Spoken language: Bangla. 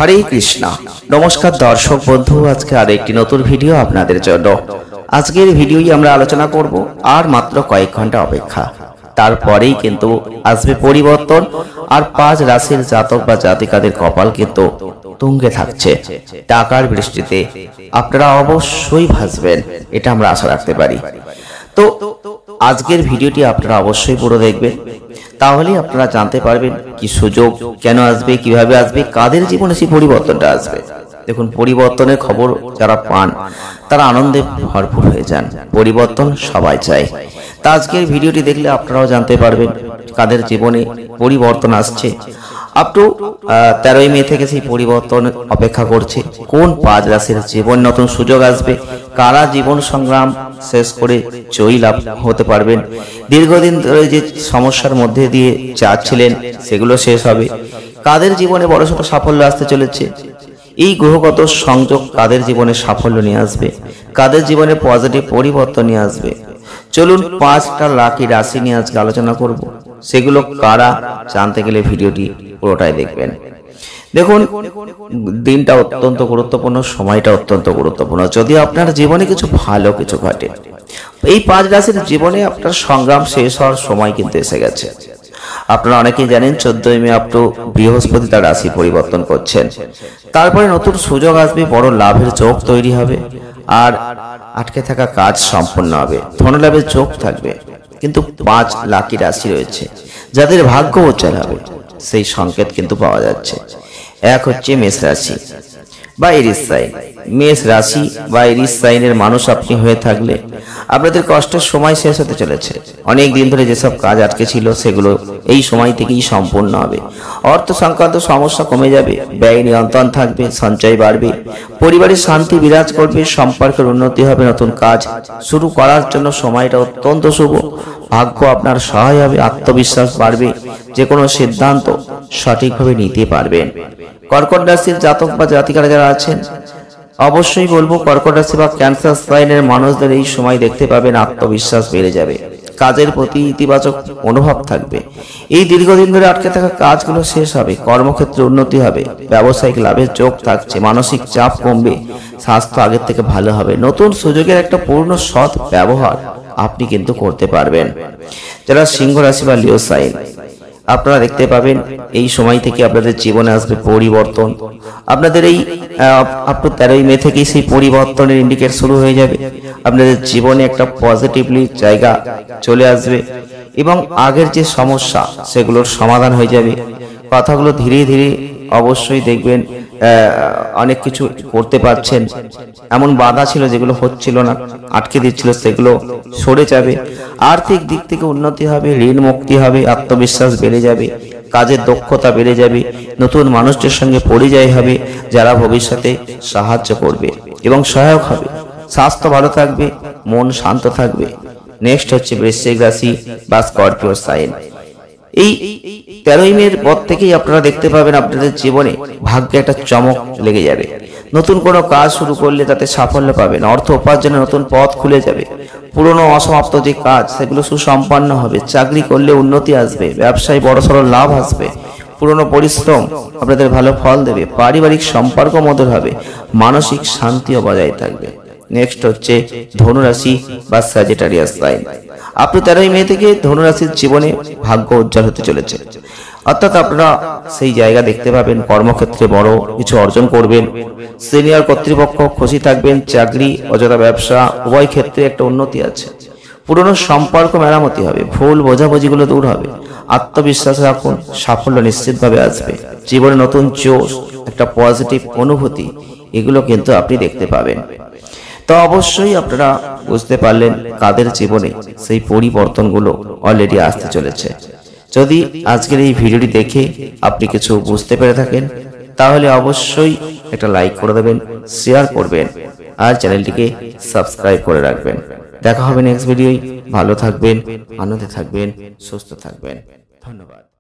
হরে কৃষ্ণ। নমস্কার দর্শক বন্ধু, আজকে আরেকটি নতুন ভিডিও আপনাদের জন্য। আজকের ভিডিওই আমরা আলোচনা করব আর মাত্র কয়েক ঘন্টা অপেক্ষা, তারপরেই কিন্তু আসবে পরিবর্তন। আর 5 রাশির জাতক বা জাতিকাদের কপাল কিন্তু তুঙ্গে থাকছে। টাকার বৃষ্টিতে আপনারা অবশ্যই ভাসবেন, এটা আমরা আশা রাখতে পারি। তো আজকের ভিডিওটি আপনারা অবশ্যই পুরো দেখবেন, তাহলেই আপনারা জানতে পারবেন কি সুযোগ কেন আসবে, কিভাবে আসবে, কাদের জীবনে সেই পরিবর্তনটা আসবে। দেখুন, পরিবর্তনের খবর যারা পান তারা আনন্দে ভরপুর হয়ে যান। পরিবর্তন সবাই চায়। তা আজকের ভিডিওটি দেখলে আপনারাও জানতে পারবেন কাদের জীবনে পরিবর্তন আসছে। আপ টু 13ই মে থেকে সেই পরিবর্তন অপেক্ষা করছে। কোন 5 রাশির জীবন নতুন সুযোগ আসবে, কারা জীবন সংগ্রাম শেষ করে জয়ী লাভ হতে পারবেন, দীর্ঘদিন ধরে যে সমস্যার মধ্যে দিয়ে যাচ্ছিলেন সেগুলো শেষ হবে, কাদের জীবনে বড় ছোট সাফল্য আসতে চলেছে, এই গ্রহগত সংযোগ কাদের জীবনে সাফল্য নিয়ে আসবে, কাদের জীবনে পজিটিভ পরিবর্তন নিয়ে আসবে। চলুন 5টা লাকি রাশি নিয়ে আজকে আলোচনা করব। সেগুলো কারা জানতে গেলে ভিডিওটি পুরোটাই দেখবেন। দেখুন, দিনটা অত্যন্ত গুরুত্বপূর্ণ, সময়টা অত্যন্ত গুরুত্বপূর্ণ। যদি আপনার জীবনে কিছু ভালো কিছু ঘটে, এই 5 রাশির জীবনে আপনার সংগ্রাম শেষ হওয়ার সময় কিন্তু এসে গেছে। আপনারা অনেকেই জানেন 14ই মে আপ টু বৃহস্পতি তার রাশি পরিবর্তন করছেন। তারপরে নতুন সুযোগ আসবে, বড় লাভের যোগ তৈরি হবে, আর আটকে থাকা কাজ সম্পূর্ণ হবে, ধনলাভের যোগ থাকবে। কিন্তু 5 লাকি রাশি রয়েছে যাদের ভাগ্য উজ্জ্বল হবে, সেই সংকেত কিন্তু পাওয়া যাচ্ছে। এক হচ্ছে মেষ রাশি বা এরিস সাইন। মেষ রাশি বা এরিস সাইনের মানুষ আপনি হয়ে থাকলে আপনাদের কষ্টের সময় শেষ হতে চলেছে। অনেক দিন ধরে যেসব কাজ আটকে ছিল সেগুলো এই সময় থেকেই সম্পূর্ণ হবে। অর্থ সংক্রান্ত সমস্যা কমে যাবে, ব্যয় নিয়ন্ত্রণ থাকবে, সঞ্চয় বাড়বে, পরিবারের শান্তি বিরাজ করবে, সম্পর্কের উন্নতি হবে, নতুন কাজ শুরু করার জন্য সময়টা অত্যন্ত শুভ। ভাগ্য আপনার সহায় হবে, আত্মবিশ্বাস বাড়বে, যে কোনো সিদ্ধান্ত সঠিকভাবে নিতে পারবেন। কর্কট রাশির জাতক বা জাতিকারা যারা আছেন, অবশ্যই বলবো কর্কট রাশি বা ক্যান্সার সাইনের মানুষদের এই সময় দেখতে পাবেন আত্মবিশ্বাস বেড়ে যাবে, কাজের প্রতি ইতিবাচক মনোভাব থাকবে। এই দীর্ঘদিন ধরে আটকে থাকা কাজগুলো শেষ হবে, কর্মক্ষেত্রে উন্নতি হবে, ব্যবসায়িক লাভের যোগ থাকছে, মানসিক চাপ কমবে, স্বাস্থ্য আগের থেকে ভালো হবে। নতুন সুযোগের একটা পূর্ণ সৎ ব্যবহার আপনি কিন্তু করতে পারবেন। যারা সিংহ রাশি বা লিও সাইন, আপনারা দেখতে পাবেন এই সময় থেকে আপনাদের জীবনে আসবে পরিবর্তন। আপনাদের এই আপ টু 13ই মে থেকেই সেই পরিবর্তনের ইন্ডিকেট শুরু হয়ে যাবে। আপনাদের জীবনে একটা পজিটিভলি জায়গা চলে আসবে এবং আগের যে সমস্যা সেগুলোর সমাধান হয়ে যাবে। কথাগুলো ধীরে ধীরে অবশ্যই দেখবেন অনেক কিছু করতে পারছেন। এমন বাধা ছিল যেগুলো হচ্ছিল না, আটকে দিচ্ছিল, সেগুলো সরে যাবে। আর্থিক দিক থেকে উন্নতি হবে, ঋণ মুক্তি হবে, আত্মবিশ্বাস বেড়ে যাবে, কাজের দক্ষতা বেড়ে যাবে, নতুন মানুষদের সঙ্গে পরিচয় হবে যারা ভবিষ্যতে সাহায্য করবে এবং সহায়ক হবে। স্বাস্থ্য ভালো থাকবে, মন শান্ত থাকবে। নেক্সট হচ্ছে বৃশ্চিক রাশি বা স্করপিও সাইন। এই 13ই মের পর থেকেই আপনারা দেখতে পাবেন আপনাদের জীবনে ভাগ্যে একটা চমক লেগে যাবে। নতুন কোনো কাজ শুরু করলে তাতে সাফল্য পাবেন, অর্থ উপার্জনের নতুন পথ খুলে যাবে, পুরনো অসমাপ্ত যে কাজ সেগুলো সুসম্পন্ন হবে, চাকরি করলে উন্নতি আসবে, ব্যবসায় বড়সড় লাভ আসবে, পুরনো পরিশ্রম আপনাদের ভালো ফল দেবে, পারিবারিক সম্পর্ক মধুর হবে, মানসিক শান্তিও বজায় থাকবে। নেক্সট হচ্ছে ধনুরাশি বা স্যাজিটারিয়াস সাইন। আপনি 13ই মে থেকে ধনুরাশির জীবনে ভাগ্য উজ্জ্বল হতে চলেছে। অর্থাৎ আপনারা সেই জায়গা দেখতে পাবেন, কর্মক্ষেত্রে বড় কিছু অর্জন করবেন, সিনিয়র কর্তৃপক্ষ খুশি থাকবেন, চাকরি অযথা ব্যবসা উভয় ক্ষেত্রে একটা উন্নতি আছে, পুরনো সম্পর্ক মেরামতি হবে, ভুল বোঝাবুঝিগুলো দূর হবে, আত্মবিশ্বাস রাখুন, সাফল্য নিশ্চিতভাবে আসবে, জীবনে নতুন জোশ, একটা পজিটিভ অনুভূতি, এগুলো কিন্তু আপনি দেখতে পাবেন। তো অবশ্যই আপনারা বুঝতে পারলেন কাদের জীবনে সেই পরিবর্তনগুলো অলরেডি আসতে চলেছে। যদি আজকের এই ভিডিওটি দেখে আপনি কিছু বুঝতে পেরে থাকেন তাহলে অবশ্যই একটা লাইক করে দেবেন, শেয়ার করবেন আর চ্যানেলটিকে সাবস্ক্রাইব করে রাখবেন। দেখা হবে নেক্সট ভিডিওয়। ভালো থাকবেন, আনন্দে থাকবেন, সুস্থ থাকবেন। ধন্যবাদ।